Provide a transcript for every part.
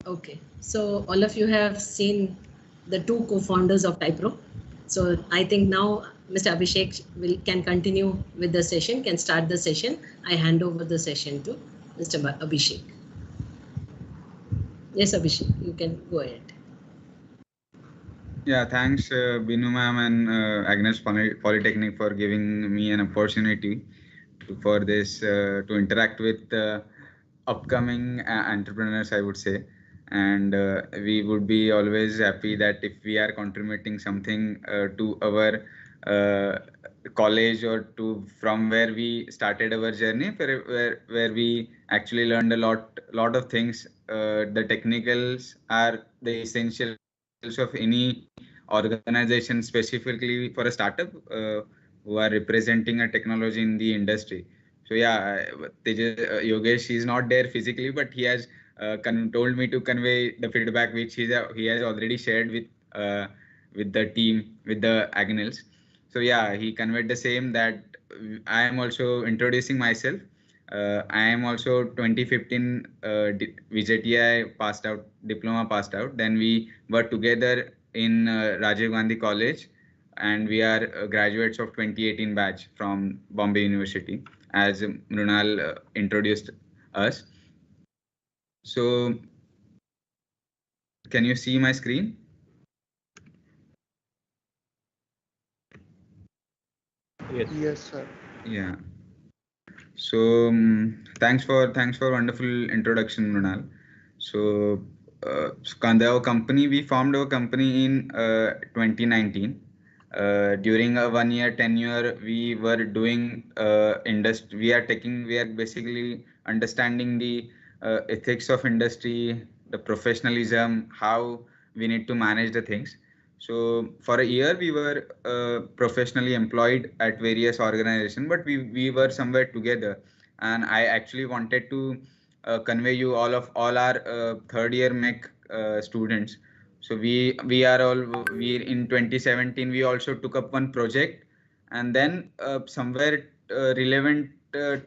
Okay, so all of you have seen the two co-founders of Typro. So I think now Mr. Abhishek can continue with the session, can start the session. I hand over the session to Mr. Abhishek. Yes, Abhishek, you can go ahead. Yeah, thanks, Binu ma'am and Agnes Polytechnic for giving me an opportunity for this to interact with upcoming entrepreneurs, I would say. And we would be always happy that if we are contributing something to our uh, college or to from where we started our journey, where we actually learned a lot of things. The technicals are the essentials of any organization, specifically for a startup who are representing a technology in the industry. So yeah, Yogesh is not there physically, but he has told me to convey the feedback which he has already shared with the team, with the Agnels. So yeah, he conveyed the same that I am also introducing myself. I am also 2015 VJTI passed out, diploma passed out. Then we were together in Rajiv Gandhi College, and we are graduates of 2018 batch from Bombay University, as Mrunal introduced us. So, can you see my screen? Yes. Yes, sir. Yeah. So thanks for wonderful introduction, Mrunal. So our company, we formed our company in 2019. During a 1 year tenure, we were doing industry. We are basically understanding the ethics of industry, the professionalism, how we need to manage the things. So for a year, we were professionally employed at various organizations, but we were somewhere together. And I actually wanted to convey you all our third year mech students. So we are all we in 2017 we also took up one project, and then somewhere relevant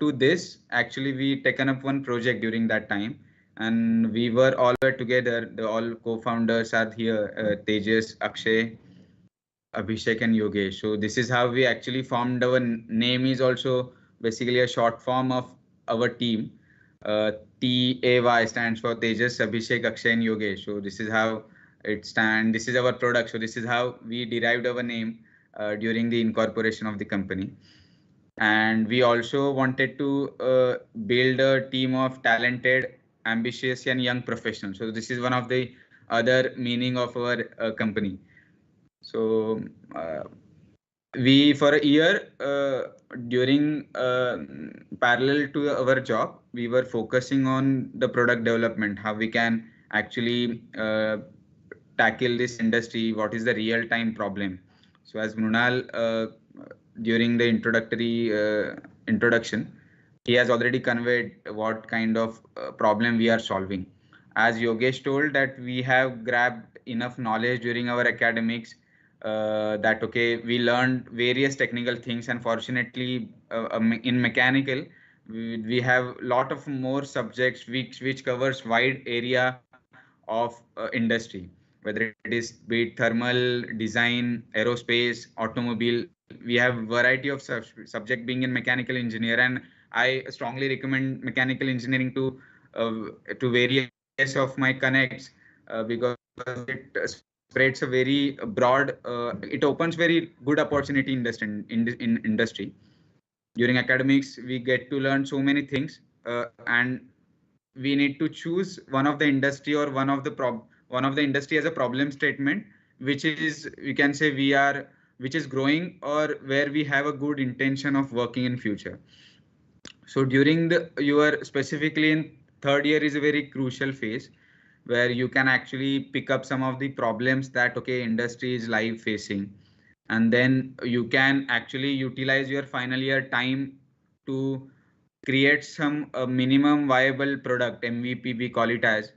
to this, actually we taken up one project during that time, and we were all together. The all co-founders are here, Tejas, Akshay, Abhishek and Yogesh. So this is how we actually formed our name is also basically a short form of our team. Uh, TAY stands for Tejas, Abhishek, Akshay and Yogesh. So this is how it stands. This is our product. So this is how we derived our name during the incorporation of the company. And we also wanted to build a team of talented, ambitious and young professionals. So this is one of the other meaning of our company. So we for a year during parallel to our job, we were focusing on the product development, how we can actually tackle this industry, what is the real time problem. So as Mrunal during the introductory introduction, he has already conveyed what kind of problem we are solving. As Yogesh told, that we have grabbed enough knowledge during our academics, that okay, we learned various technical things, and fortunately in mechanical we have lot of more subjects which covers wide area of industry, whether it is be it thermal design, aerospace, automobile. We have variety of subject being in mechanical engineer, and I strongly recommend mechanical engineering to various of my connects because it spreads a very broad it opens very good opportunity in industry. During academics we get to learn so many things, and we need to choose one of the industry or one of the industry as a problem statement, which is, we can say, which is growing or where we have a good intention of working in future. So during the your specifically in third year is a very crucial phase where you can actually pick up some of the problems that okay industry is live facing, and then you can actually utilize your final year time to create some minimum viable product, MVP we call it as.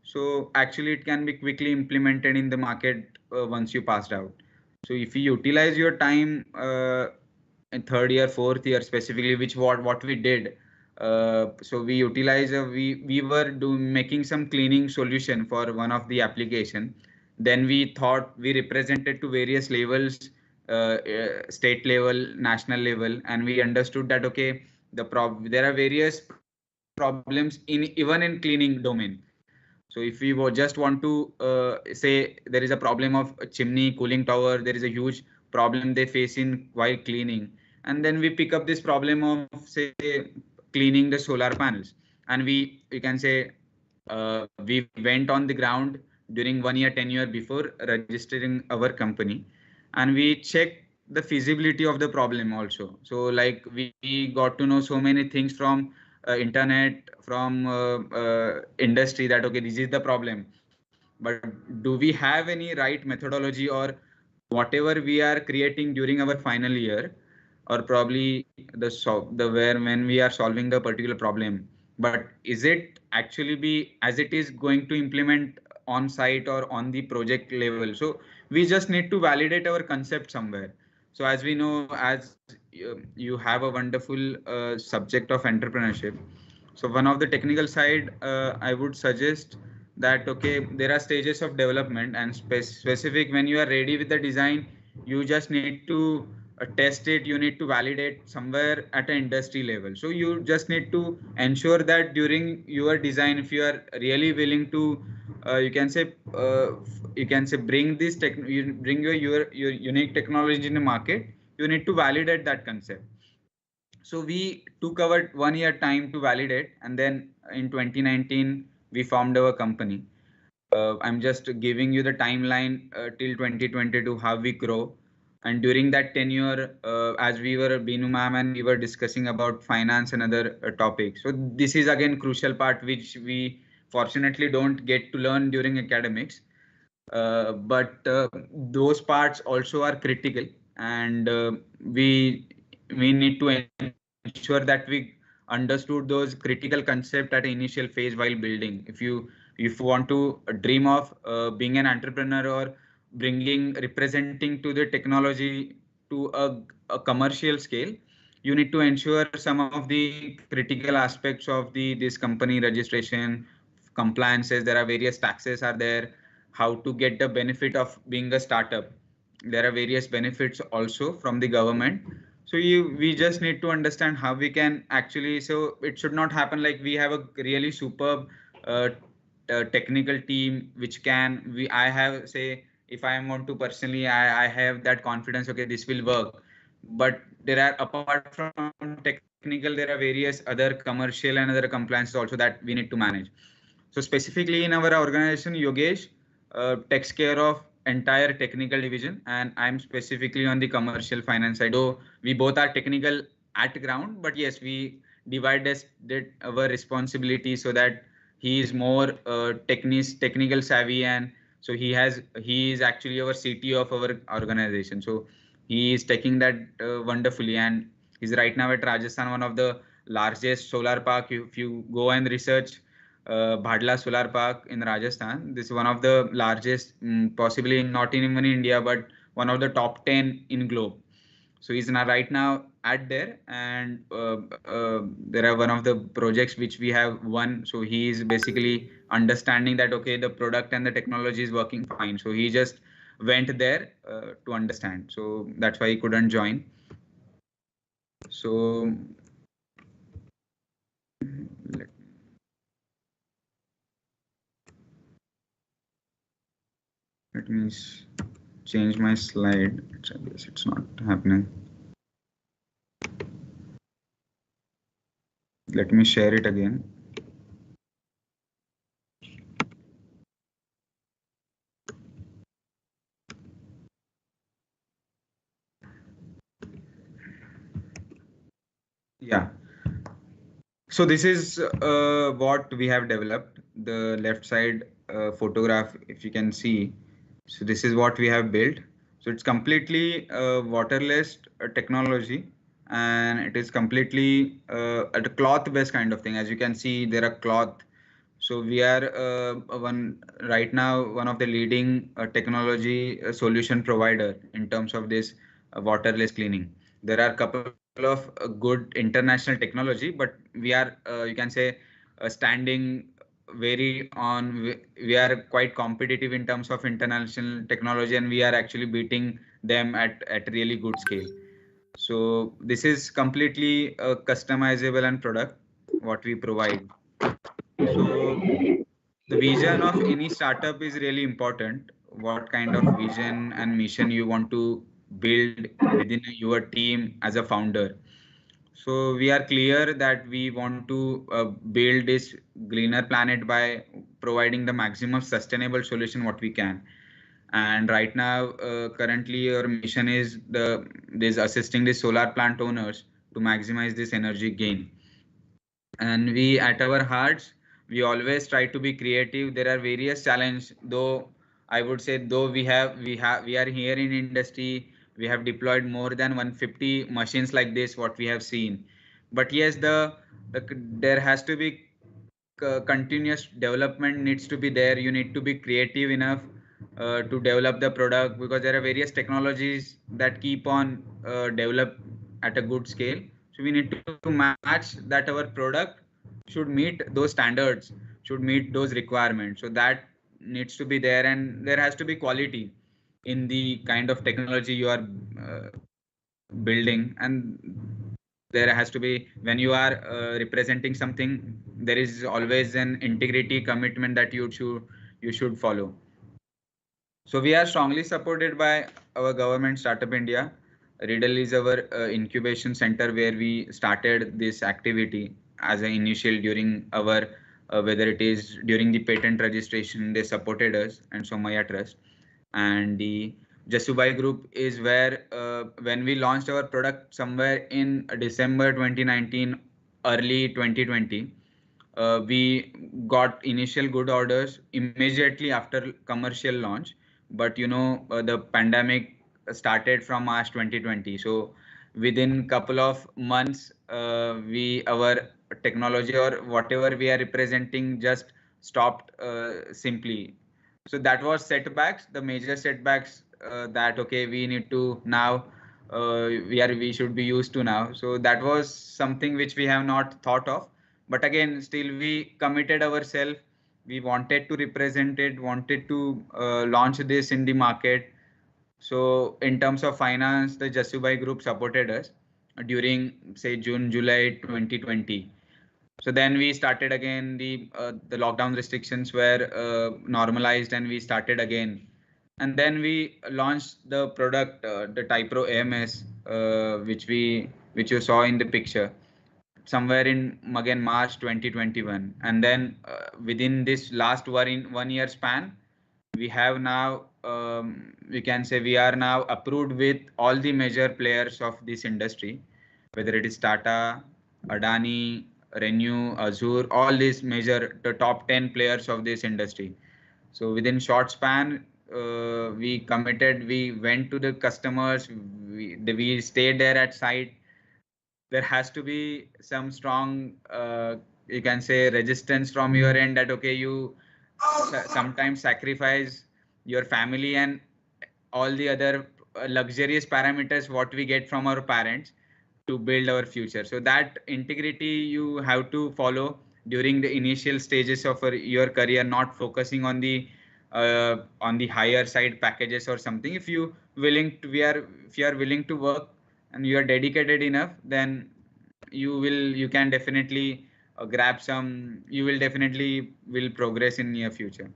So actually it can be quickly implemented in the market once you passed out. So if you utilize your time in third year, fourth year specifically, which what we did, So we utilize we were making some cleaning solution for one of the application. Then we thought we represented to various levels, state level, national level, and we understood that okay, there are various problems in even in cleaning domain. So if we just want to say there is a problem of a chimney, cooling tower, there is a huge problem they face in while cleaning, and then we pick up this problem of say cleaning the solar panels, and we can say we went on the ground during 1 year, 10 year before registering our company, and we checked the feasibility of the problem also. So like we got to know so many things from internet, from industry, that okay, this is the problem, but do we have any right methodology, or whatever we are creating during our final year, or probably the where when we are solving the particular problem, but is it actually be as it is going to implement on site or on the project level? So we just need to validate our concept somewhere. So as we know, as you have a wonderful subject of entrepreneurship, so one of the technical side, I would suggest that okay, there are stages of development, and specific when you are ready with the design, you just need to test it, you need to validate somewhere at an industry level. So you just need to ensure that during your design, if you are really willing to you can say bring this you bring your unique technology in the market, you need to validate that concept. So we took our 1 year time to validate, and then in 2019 we formed our company. I'm just giving you the timeline till 2022 how we grow. And during that tenure, as we were Binu ma'am and we were discussing about finance and other topics. So this is again crucial part which we fortunately don't get to learn during academics. But those parts also are critical, and we need to ensure that we understood those critical concept at an initial phase while building. If you want to dream of being an entrepreneur or bringing representing to the technology to a commercial scale, you need to ensure some of the critical aspects of the this company registration, compliances. There are various taxes are there, how to get the benefit of being a startup. There are various benefits also from the government. So we just need to understand how we can actually, so it should not happen like we have a really superb uh, technical team which can we I have say, if I want to personally, I have that confidence, okay, this will work. But there are, apart from technical, there are various other commercial and other compliances also that we need to manage. So specifically in our organization, Yogesh takes care of entire technical division, and I'm specifically on the commercial finance side. So we both are technical at ground, but yes, we divide our responsibility so that he is more technical savvy, and so he is actually our CTO of our organization. So he is taking that wonderfully, and he's right now at Rajasthan, one of the largest solar park. If you go and research Bhadla Solar Park in Rajasthan. This is one of the largest, possibly not in even India, but one of the top 10 in globe. So he's now right now at there, and there are one of the projects which we have won. So he is basically understanding that okay, the product and the technology is working fine. So he just went there to understand. So that's why he couldn't join. So let Let me change my slide. I guess it's not happening. Let me share it again. Yeah. So this is what we have developed. The left side photograph, if you can see. So this is what we have built. So it's completely waterless technology, and it is completely a cloth-based kind of thing. As you can see, there are cloth. So we are one right now one of the leading technology solution provider in terms of this waterless cleaning. There are a couple of of good international technology, but we are, you can say, standing very on. We are quite competitive in terms of international technology, and we are actually beating them at really good scale. So this is completely customizable and product what we provide. So the vision of any startup is really important. What kind of vision and mission you want to build within your team as a founder. So we are clear that we want to build this greener planet by providing the maximum sustainable solution what we can. And right now, currently, our mission is this assisting the solar plant owners to maximize this energy gain. And we, at our hearts, we always try to be creative. There are various challenges, though I would say, though we are here in industry, we have deployed more than 150 machines like this what we have seen. But yes, the there has to be continuous development needs to be there. You need to be creative enough to develop the product, because there are various technologies that keep on develop at a good scale. So we need to match that our product should meet those standards, should meet those requirements. So that needs to be there, and there has to be quality in the kind of technology you are building. And there has to be, when you are representing something, there is always an integrity commitment that you should follow. So we are strongly supported by our government, Startup India. Riddle is our incubation center where we started this activity as an initial during our, whether it is during the patent registration, they supported us, and Somaya Trust. And the Jasubai Group is where, when we launched our product somewhere in December 2019, early 2020, we got initial good orders immediately after commercial launch. But the pandemic started from March 2020. So within couple of months, we our technology or whatever we are representing just stopped simply. So that was setbacks, the major setbacks, that okay, we need to now, we should be used to now. So that was something which we have not thought of. But again, still we committed ourselves. We wanted to represent it, wanted to launch this in the market. So in terms of finance, the Jasubai Group supported us during, say, June, July 2020. So then we started again. The lockdown restrictions were normalized, and we started again. And then we launched the product, the Typro AMS, which you saw in the picture somewhere in, again, March 2021. And then within this last 1 year span, we have now, we can say, we are now approved with all the major players of this industry, whether it is Tata, Adani, Renew, Azure, all these major, the top 10 players of this industry. So within short span, we committed, we went to the customers, we stayed there at site. There has to be some strong, you can say, resistance from your end, that okay, you sometimes sacrifice your family and all the other luxurious parameters what we get from our parents to build our future. So that integrity you have to follow during the initial stages of your career, not focusing on the higher side packages or something. If if you are willing to work and you are dedicated enough, then you can definitely grab some, you will definitely will progress in near future.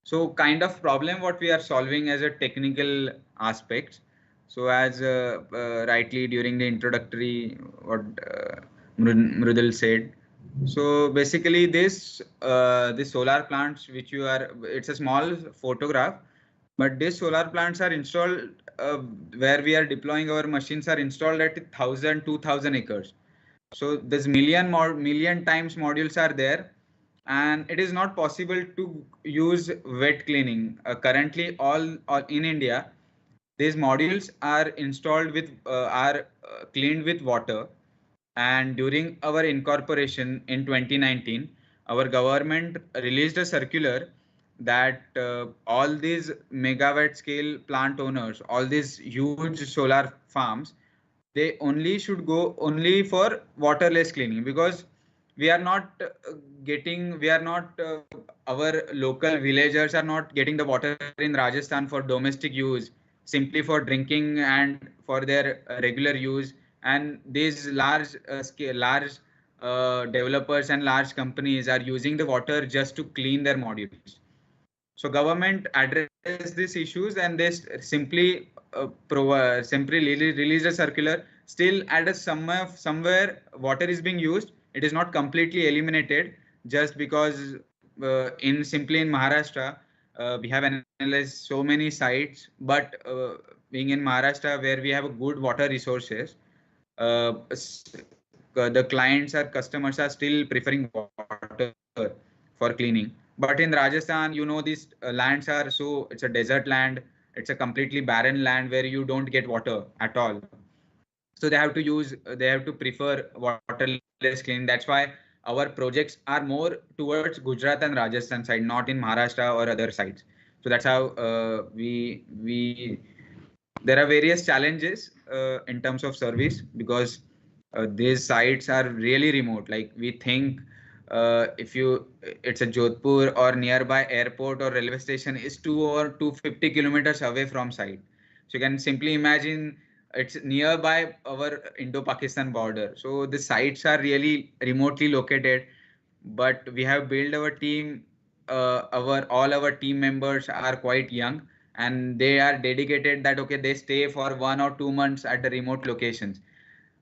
So kind of problem what we are solving as a technical aspect. So as rightly during the introductory, what Mrudal said. So basically this solar plants which you are, it's a small photograph, but these solar plants are installed, where we are deploying our machines are installed at 1,000-2,000 acres. So this million times modules are there, and it is not possible to use wet cleaning. Currently, all in India, these modules are installed with are cleaned with water. And during our incorporation in 2019, our government released a circular that all these megawatt scale plant owners, all these huge solar farms, they only should go only for waterless cleaning, because we are not we are not our local villagers are not getting the water in Rajasthan for domestic use, simply for drinking and for their regular use. And these large developers and large companies are using the water just to clean their modules. So government address these issues, and they simply release a circular. Still, at a somewhere water is being used. It is not completely eliminated, just because in simply in Maharashtra we have analyzed so many sites, but being in Maharashtra where we have a good water resources, the clients or customers are still preferring water for cleaning. But in Rajasthan, these lands are it's a desert land. It's a completely barren land where you don't get water at all. So they have to prefer waterless cleaning. That's why our projects are more towards Gujarat and Rajasthan side, not in Maharashtra or other sides. So that's how we there are various challenges in terms of service, because these sites are really remote. Like we think, if you it's a Jodhpur or nearby airport or railway station is 250 kilometers away from site. So you can simply imagine it's nearby our Indo-Pakistan border. So the sites are really remotely located, but we have built our team. Our all our team members are quite young, and they are dedicated that okay, they stay for 1 or 2 months at the remote locations.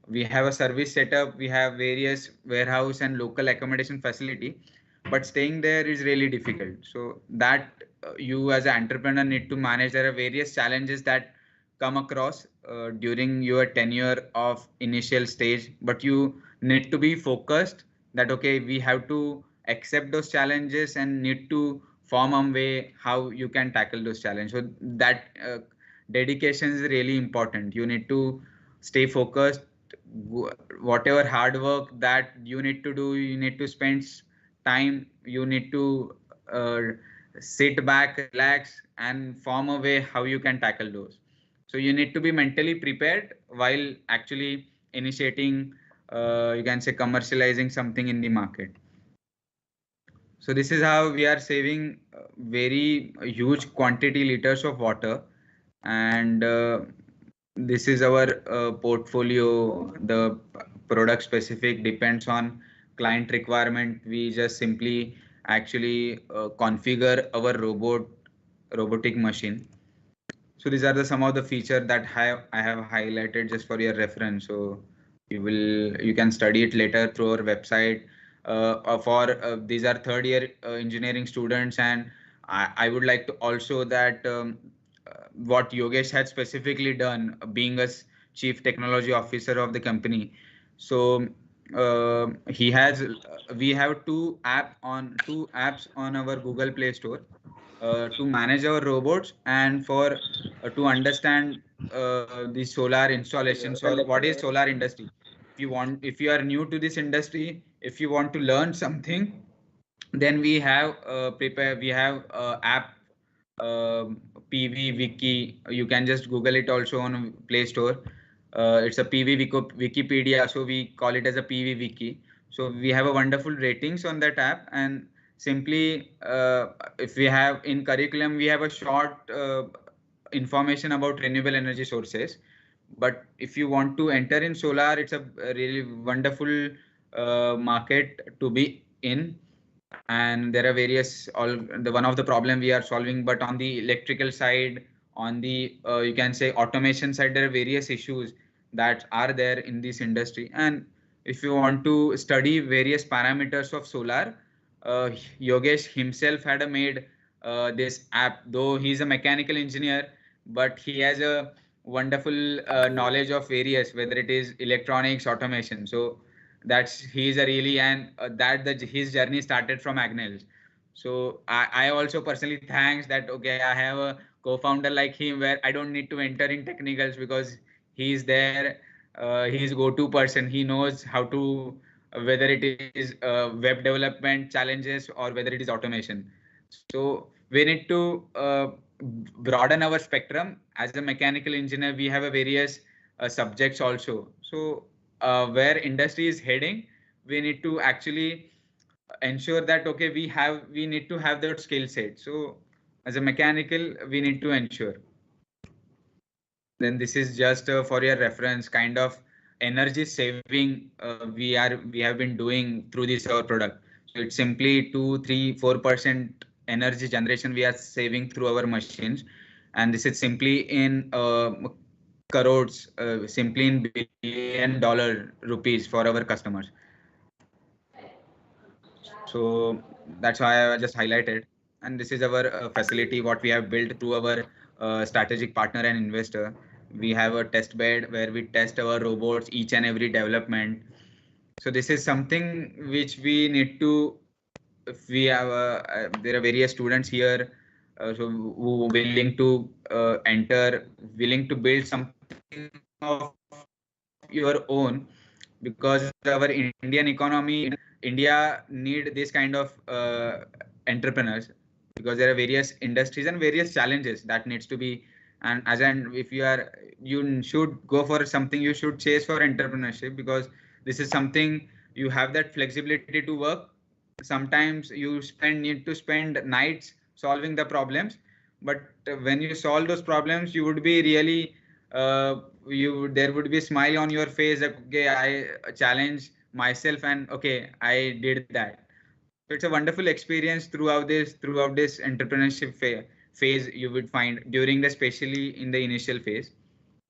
We have a service setup, we have various warehouse and local accommodation facility, but staying there is really difficult. So that you as an entrepreneur need to manage. There are various challenges that come across during your tenure of initial stage, but you need to be focused that okay, we have to accept those challenges and need to form a way how you can tackle those challenges. So that dedication is really important. You need to stay focused. Whatever hard work that you need to do, you need to spend time. You need to uh, sit back, relax, and form a way how you can tackle those. So you need to be mentally prepared while actually initiating, you can say, commercializing something in the market. So this is how we are saving very huge quantity liters of water. And this is our portfolio. The product specific depends on client requirement. We just simply actually configure our robotic machine. So these are the some of the features that I have highlighted just for your reference. So you can study it later through our website. For these are third year engineering students, and I would like to also that what Yogesh had specifically done, being a chief technology officer of the company. So he has we have two apps on our Google Play Store to manage our robots, and for to understand the solar installations or what is solar industry. If you are new to this industry, if you want to learn something, then we have app, PV Wiki. You can just Google it also on Play Store. It's a Wikipedia, so we call it as a PV Wiki. So we have a wonderful ratings on that app, and simply if we have in curriculum, we have a short information about renewable energy sources. But if you want to enter in solar, it's a really wonderful market to be in. And there are various all the one of the problem we are solving, but on the electrical side, on the you can say automation side, there are various issues that are there in this industry. And if you want to study various parameters of solar, uh, Yogesh himself had made this app, though he's a mechanical engineer, but he has a wonderful knowledge of various, whether it is electronics, automation. So that's he's a really, and his journey started from Agnels. So I also personally thanks that okay, I have a co-founder like him where I don't need to enter in technicals, because he's there, he's go-to person. He knows how to whether it is web development challenges or whether it is automation. So we need to broaden our spectrum. As a mechanical engineer, we have a various subjects also. So where industry is heading, we need to actually ensure that okay, we need to have that skill set. So as a mechanical, we need to ensure. Then this is just for your reference, kind of energy saving we have been doing through this our product. So it's simply 2 3 4% energy generation we are saving through our machines, and this is simply in crores, simply in billion-dollar rupees for our customers. So that's why I just highlighted. And this is our facility, what we have built through our strategic partner and investor. We have a test bed where we test our robots, each and every development. So this is something which we need to. If we have, there are various students here, so who willing to enter, willing to build something of your own, because our Indian economy, India need this kind of entrepreneurs, because there are various industries and various challenges that needs to be. And as an if you are, you should go for something, you should chase for entrepreneurship, because this is something you have that flexibility to work. Sometimes you need to spend nights solving the problems, but when you solve those problems, you would be really there would be a smile on your face that okay, I challenge myself and okay, I did that. So it's a wonderful experience throughout this entrepreneurship phase you would find during the, especially in the initial phase.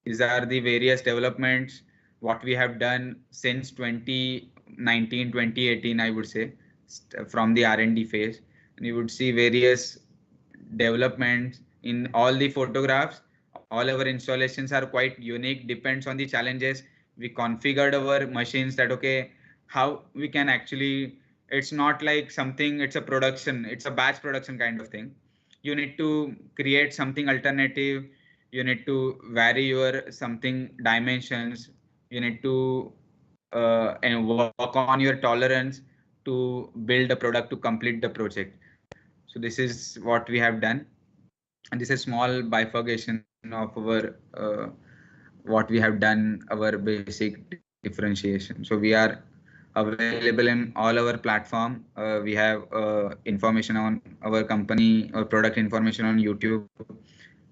These are the various developments what we have done since 2019, 2018, I would say, from the R&D phase. And you would see various developments in all the photographs. All our installations are quite unique, depends on the challenges. We configured our machines that okay, how we can actually, it's not like something, it's a production, it's a batch production kind of thing. You need to create something alternative, you need to vary your something dimensions, you need to and work on your tolerance to build a product to complete the project. So this is what we have done, and this is small bifurcation of our what we have done, our basic differentiation. So we are available in all our platform. We have information on our company or product information on YouTube.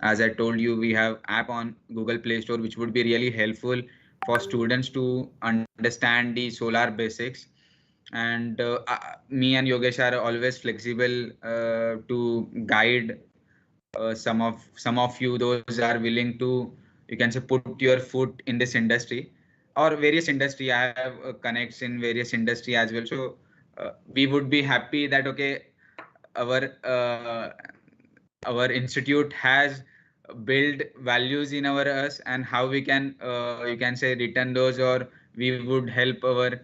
As I told you, we have app on Google Play Store, which would be really helpful for students to understand the solar basics. And me and Yogesh are always flexible to guide some of you, those are willing to, you can say, put your foot in this industry or various industry. I have connects in various industry as well. So we would be happy that okay, our our institute has built values in our us, and how we can you can say return those, or we would help our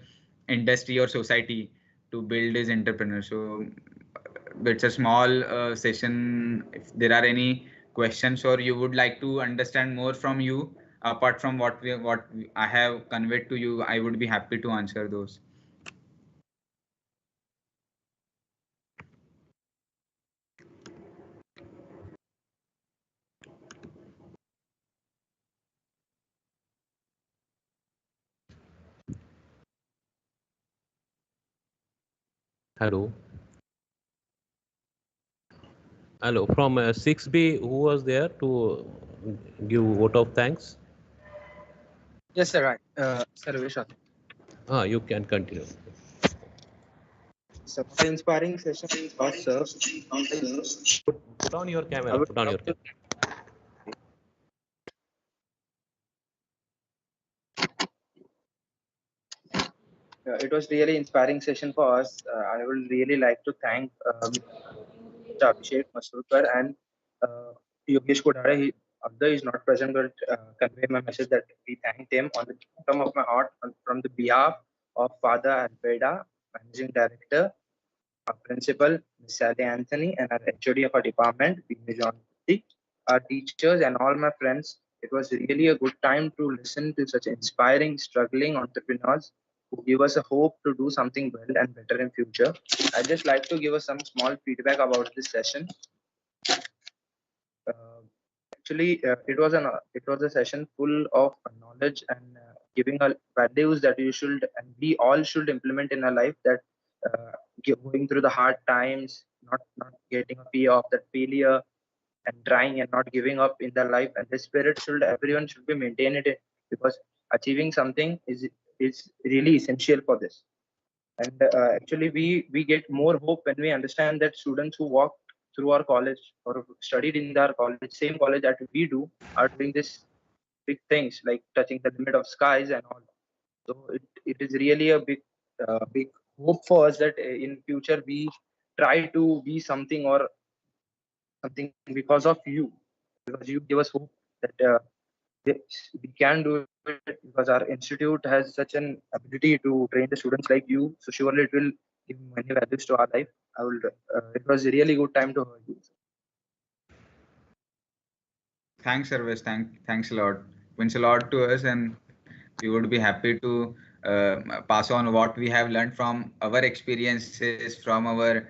industry or society to build as entrepreneurs. So it's a small session. If there are any questions or you would like to understand more from you, apart from what I have conveyed to you, I would be happy to answer those. Hello. Hello. From 6B, who was there to give vote of thanks? Yes, sir. Right. Sarvesh. You can continue. So, what an inspiring session was, sir. Put on your camera. Put on your camera. It was really inspiring session for us. I would really like to thank Mr. Abhishek Masurkar and Yogesh Kodare. Although he's not present, but convey my message that we thanked him on the bottom of my heart from the behalf of Father Alveda, Managing Director, our Principal, Ms. Sally Anthony, and our HOD of our department, Bhimni John, our teachers, and all my friends. It was really a good time to listen to such inspiring, struggling entrepreneurs who give us a hope to do something well and better in future. I'd just like to give us some small feedback about this session. Uh, actually it was a session full of knowledge and giving values that you should and we all should implement in our life. That uh, going through the hard times, not getting a fear of that failure, and trying and not giving up in their life, and this spirit should everyone should be maintained it, because achieving something is really essential for this. And actually we get more hope when we understand that students who walked through our college or studied in our college, same college that we do, are doing this big things like touching the limit of skies and all. So it is really a big hope for us that in future we try to be something or something because of you, because you give us hope that yes, we can do it, because our institute has such an ability to train the students like you. So surely it will give many values to our life. I will. It was a really good time to hear you. Thanks, Sarvesh. Thanks a lot. Means a lot to us, and we would be happy to pass on what we have learned from our experiences, from our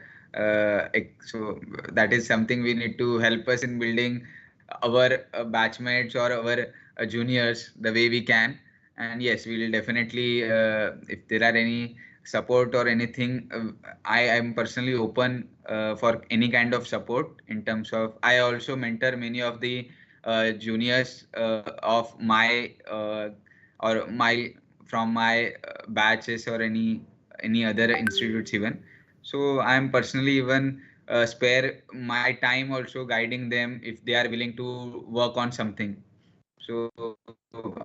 so that is something we need to help us in building our batchmates or our juniors the way we can. And yes, we will definitely if there are any support or anything, I am personally open for any kind of support. In terms of, I also mentor many of the juniors of my or my from my batches or any other institutes even. So I am personally even spare my time also guiding them if they are willing to work on something. So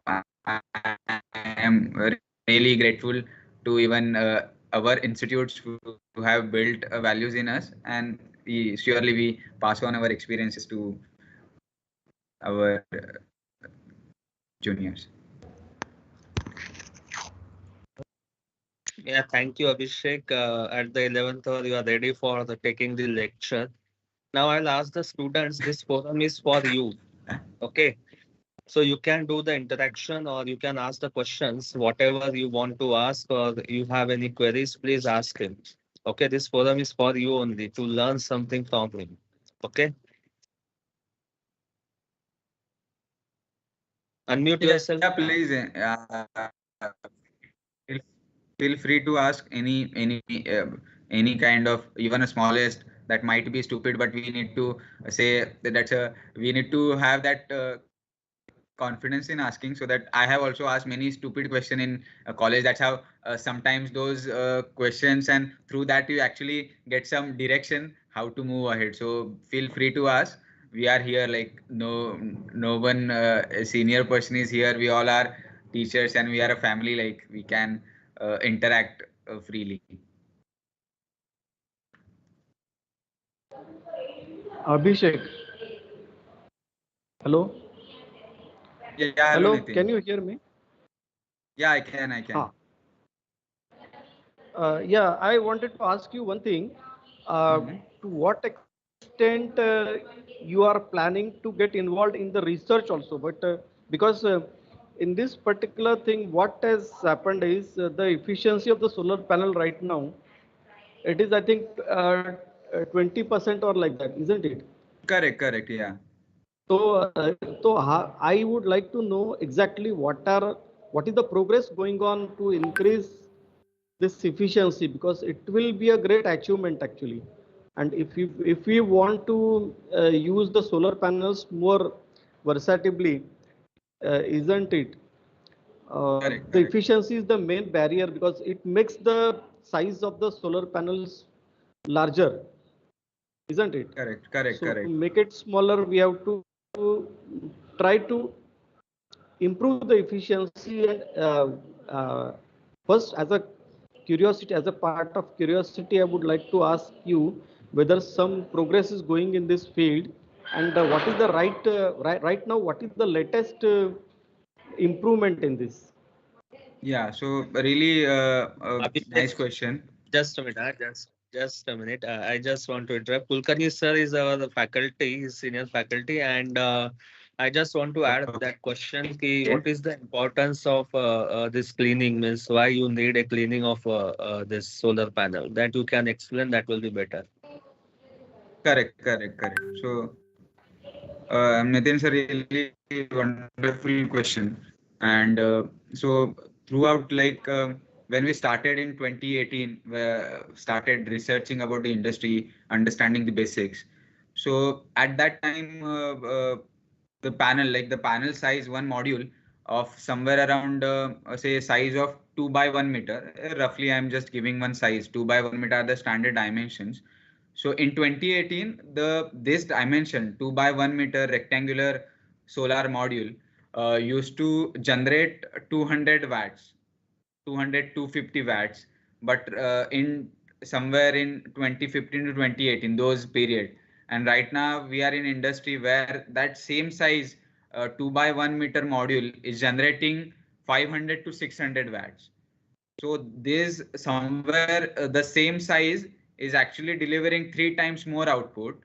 I am really grateful to even our institutes who have built values in us, and surely we pass on our experiences to our juniors. Yeah, thank you, Abhishek. At the 11th hour, you are ready for taking the lecture. Now I'll ask the students, this forum is for you. Okay. So you can do the interaction or you can ask the questions, whatever you want to ask, or you have any queries, please ask him. Okay, this forum is for you only to learn something from him. Okay, unmute yourself. Yeah, please. Feel, feel free to ask any kind of, even a smallest, that might be stupid, but we need to say that we need to have that confidence in asking. So that I have also asked many stupid question in college. That's how sometimes those questions, and through that you actually get some direction how to move ahead. So feel free to ask. We are here, like no one a senior person is here. We all are teachers and we are a family. Like we can interact freely. Abhishek, hello, Yeah, hello hello. Can Nitin. you hear me? Yeah, I can. Ah, yeah. I wanted to ask you one thing. Hmm. To what extent you are planning to get involved in the research also? But because in this particular thing, what has happened is the efficiency of the solar panel right now. It is, I think, 20% or like that, isn't it? Correct, yeah. I would like to know exactly what is the progress going on to increase this efficiency, because it will be a great achievement actually. And if we want to use the solar panels more versatilely, isn't it? The Correct. efficiency is the main barrier because it makes the size of the solar panels larger, isn't it? So to Correct. make it smaller, we have to try to improve the efficiency. And first, as a curiosity, as a part of curiosity, I would like to ask you whether some progress is going in this field, and what is the right now, what is the latest improvement in this? Yeah, so really Abhishek, nice question. just a minute. Just a minute. I just want to interrupt. Kulkarni sir is our faculty, he's senior faculty, and I just want to add that question: ki, Okay. what is the importance of this cleaning? Means why you need a cleaning of this solar panel? That you can explain. That will be better. Correct. So Nitin, it's a really wonderful question. And so throughout, when we started in 2018, started researching about the industry, understanding the basics. So at that time, the panel size, one module of somewhere around, say, size of 2 by 1 meter. Roughly, I'm just giving one size. 2 by 1 meter are the standard dimensions. So in 2018, this dimension 2 by 1 meter rectangular solar module used to generate 200 watts, 200 250 watts. But in somewhere in 2015 to 2018, those period, and right now we are in industry where that same size 2 by 1 meter module is generating 500 to 600 watts. So this somewhere the same size is actually delivering 3 times more output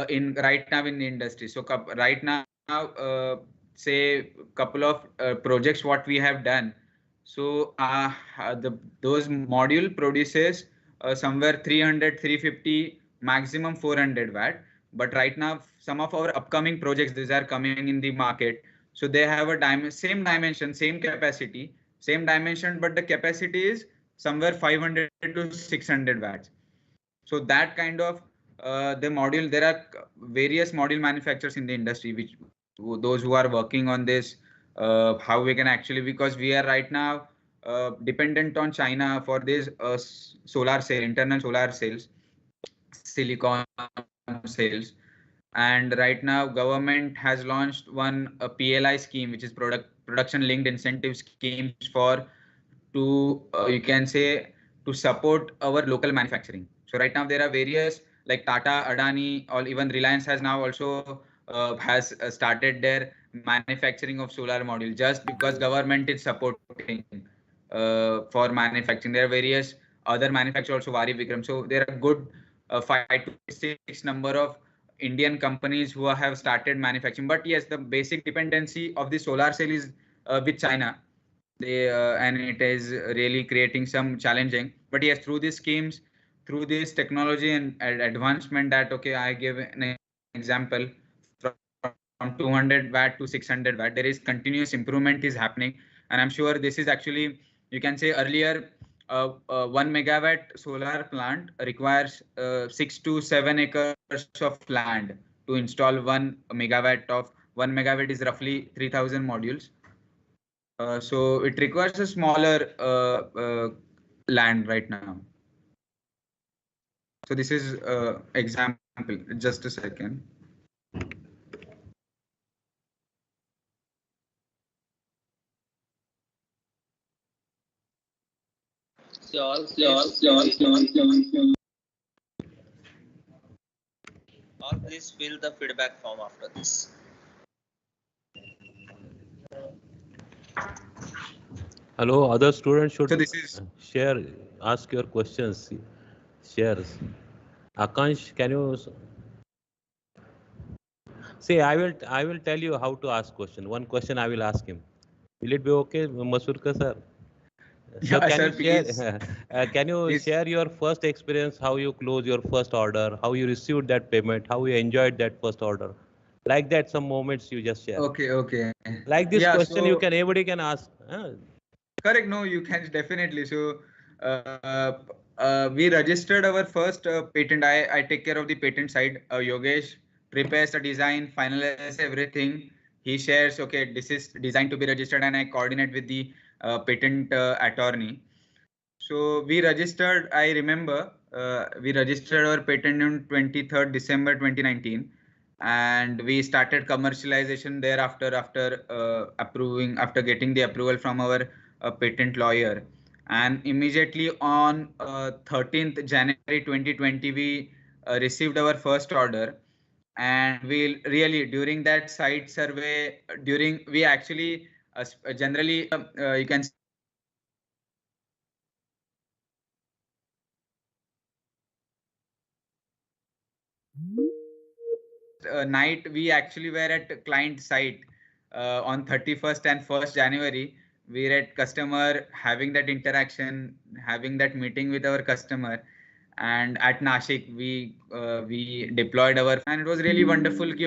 in right now in the industry. So right now, say couple of projects what we have done. So those module produces somewhere 300, 350, maximum 400 watt. But right now, some of our upcoming projects, these are coming in the market. So they have a same dimension, same capacity, same dimension, but the capacity is somewhere 500 to 600 watts. So that kind of the module, there are various module manufacturers in the industry, which those who are working on this, how we can actually, because we are right now dependent on China for this solar cell, internal solar cells, silicon cells. And right now government has launched one PLI scheme, which is production linked incentive schemes for, to you can say, to support our local manufacturing. So right now there are various like Tata, Adani, or even Reliance has now also has started their manufacturing of solar module, just because government is supporting for manufacturing. There are various other manufacturers also, Vari Vikram. So there are good 5 to 6 number of Indian companies who have started manufacturing. But yes, the basic dependency of the solar cell is with China. And it is really creating some challenging. But yes, through these schemes, through this technology and advancement, that okay, I give an example, from 200 watt to 600 watt, there is continuous improvement is happening. And I'm sure this is actually, you can say, earlier 1 megawatt solar plant requires 6 to 7 acres of land to install 1 megawatt of 1 megawatt is roughly 3000 modules. So it requires a smaller land right now. So this is example. Just a second. All please fill the feedback form after this. Hello, other students should So this is share, ask your questions, share. Akansh, can you see? I will tell you how to ask question. One question I will ask him. Will it be okay, Masurka sir? So yeah, can sir. you Please, share? Can you please. share your first experience? How you close your first order? How you received that payment? How you enjoyed that first order? Like that, some moments you just share. Okay, okay. Like this Yeah. question, you So can everybody can ask. correct. No, you can definitely. So we registered our first patent. I take care of the patent side. Yogesh prepares the design, finalizes everything. He shares, okay, this is designed to be registered, and I coordinate with the patent attorney. So we registered, I remember, we registered our patent on 23rd December 2019, and we started commercialization thereafter after after getting the approval from our patent lawyer. And immediately on 13th January 2020, we received our first order. And we really, during that site survey, during we actually generally you can night we actually were at client site on 31st and 1st January. We were at customer, having that interaction, having that meeting with our customer. And at Nashik, we deployed our, and it was really wonderful.